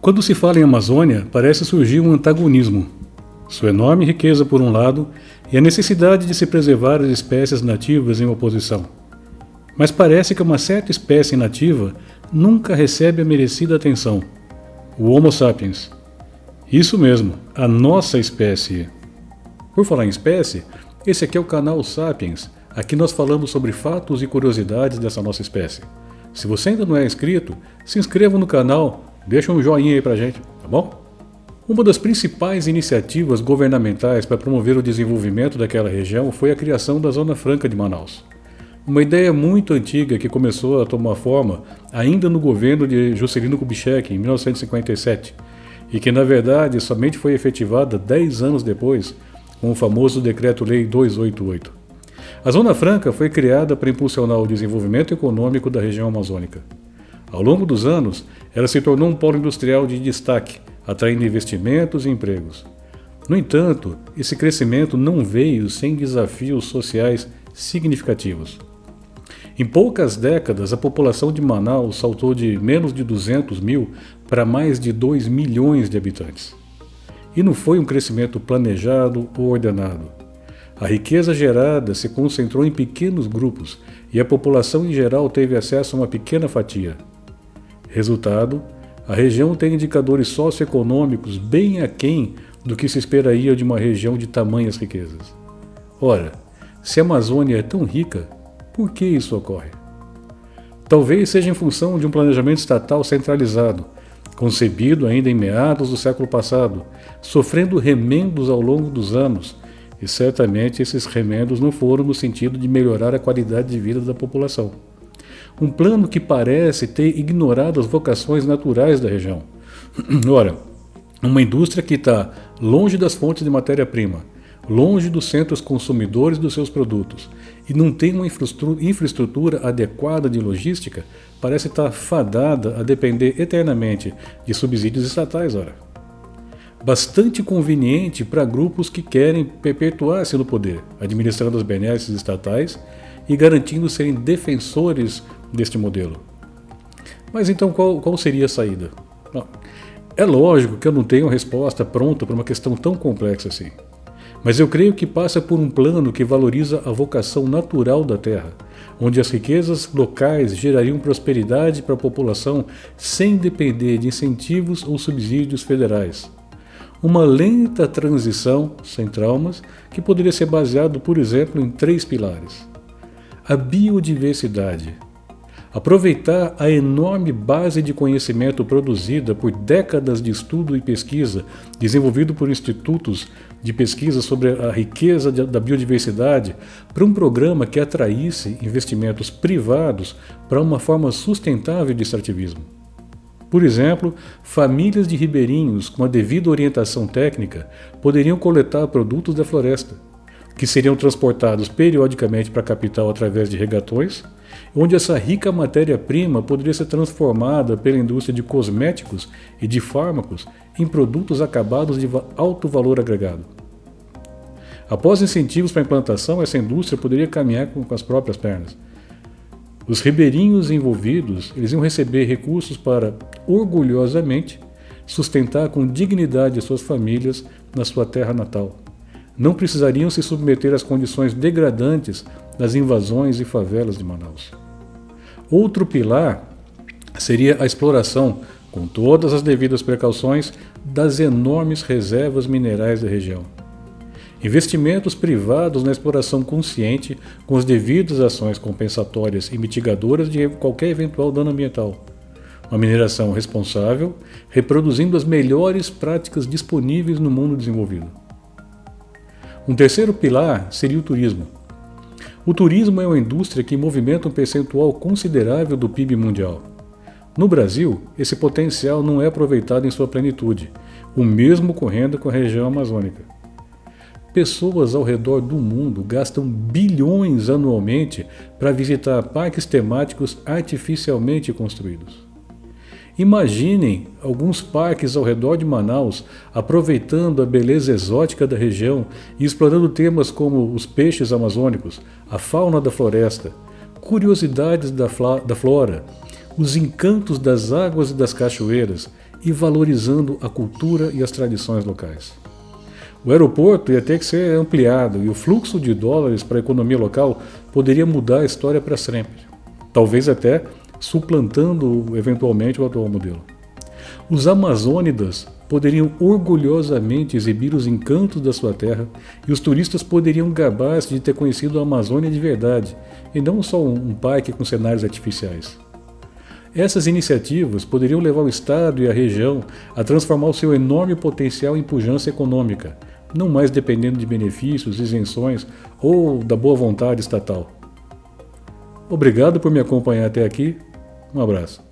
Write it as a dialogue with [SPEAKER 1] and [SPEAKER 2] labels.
[SPEAKER 1] Quando se fala em Amazônia, parece surgir um antagonismo. Sua enorme riqueza por um lado e a necessidade de se preservar as espécies nativas em oposição. Mas parece que uma certa espécie nativa nunca recebe a merecida atenção: o Homo sapiens. Isso mesmo, a nossa espécie. Por falar em espécie, esse aqui é o canal Sapiens. Aqui nós falamos sobre fatos e curiosidades dessa nossa espécie. Se você ainda não é inscrito, se inscreva no canal, deixa um joinha aí pra gente, tá bom? Uma das principais iniciativas governamentais para promover o desenvolvimento daquela região foi a criação da Zona Franca de Manaus. Uma ideia muito antiga que começou a tomar forma ainda no governo de Juscelino Kubitschek, em 1957, e que na verdade somente foi efetivada 10 anos depois, com o famoso Decreto-Lei 288. A Zona Franca foi criada para impulsionar o desenvolvimento econômico da região amazônica. Ao longo dos anos, ela se tornou um polo industrial de destaque, atraindo investimentos e empregos. No entanto, esse crescimento não veio sem desafios sociais significativos. Em poucas décadas, a população de Manaus saltou de menos de 200 mil para mais de 2 milhões de habitantes. E não foi um crescimento planejado ou ordenado. A riqueza gerada se concentrou em pequenos grupos e a população em geral teve acesso a uma pequena fatia. Resultado, a região tem indicadores socioeconômicos bem aquém do que se esperaria de uma região de tamanhas riquezas. Ora, se a Amazônia é tão rica, por que isso ocorre? Talvez seja em função de um planejamento estatal centralizado, concebido ainda em meados do século passado, sofrendo remendos ao longo dos anos, e certamente esses remendos não foram no sentido de melhorar a qualidade de vida da população. Um plano que parece ter ignorado as vocações naturais da região. Ora, uma indústria que está longe das fontes de matéria-prima, longe dos centros consumidores dos seus produtos e não tem uma infraestrutura adequada de logística, parece estar fadada a depender eternamente de subsídios estatais. Bastante conveniente para grupos que querem perpetuar-se no poder, administrando as benesses estatais e garantindo serem defensores deste modelo. Mas então qual seria a saída? É lógico que eu não tenho resposta pronta para uma questão tão complexa assim. Mas eu creio que passa por um plano que valoriza a vocação natural da terra, onde as riquezas locais gerariam prosperidade para a população sem depender de incentivos ou subsídios federais. Uma lenta transição, sem traumas, que poderia ser baseado, por exemplo, em 3 pilares. A biodiversidade. Aproveitar a enorme base de conhecimento produzida por décadas de estudo e pesquisa, desenvolvido por institutos de pesquisa sobre a riqueza da biodiversidade, para um programa que atraísse investimentos privados para uma forma sustentável de extrativismo. Por exemplo, famílias de ribeirinhos com a devida orientação técnica poderiam coletar produtos da floresta, que seriam transportados periodicamente para a capital através de regatões, onde essa rica matéria-prima poderia ser transformada pela indústria de cosméticos e de fármacos em produtos acabados de alto valor agregado. Após incentivos para a implantação, essa indústria poderia caminhar com as próprias pernas. Os ribeirinhos envolvidos eles iam receber recursos para, orgulhosamente, sustentar com dignidade as suas famílias na sua terra natal. Não precisariam se submeter às condições degradantes das invasões e favelas de Manaus. Outro pilar seria a exploração, com todas as devidas precauções, das enormes reservas minerais da região. Investimentos privados na exploração consciente, com as devidas ações compensatórias e mitigadoras de qualquer eventual dano ambiental. Uma mineração responsável, reproduzindo as melhores práticas disponíveis no mundo desenvolvido. Um terceiro pilar seria o turismo. O turismo é uma indústria que movimenta um percentual considerável do PIB mundial. No Brasil, esse potencial não é aproveitado em sua plenitude, o mesmo ocorrendo com a região amazônica. Pessoas ao redor do mundo gastam bilhões anualmente para visitar parques temáticos artificialmente construídos. Imaginem alguns parques ao redor de Manaus aproveitando a beleza exótica da região e explorando temas como os peixes amazônicos, a fauna da floresta, curiosidades da flora, os encantos das águas e das cachoeiras e valorizando a cultura e as tradições locais. O aeroporto ia ter que ser ampliado e o fluxo de dólares para a economia local poderia mudar a história para sempre, talvez até suplantando eventualmente o atual modelo. Os amazônidas poderiam orgulhosamente exibir os encantos da sua terra e os turistas poderiam gabar-se de ter conhecido a Amazônia de verdade e não só um parque com cenários artificiais. Essas iniciativas poderiam levar o Estado e a região a transformar o seu enorme potencial em pujança econômica, não mais dependendo de benefícios, isenções ou da boa vontade estatal. Obrigado por me acompanhar até aqui. Um abraço.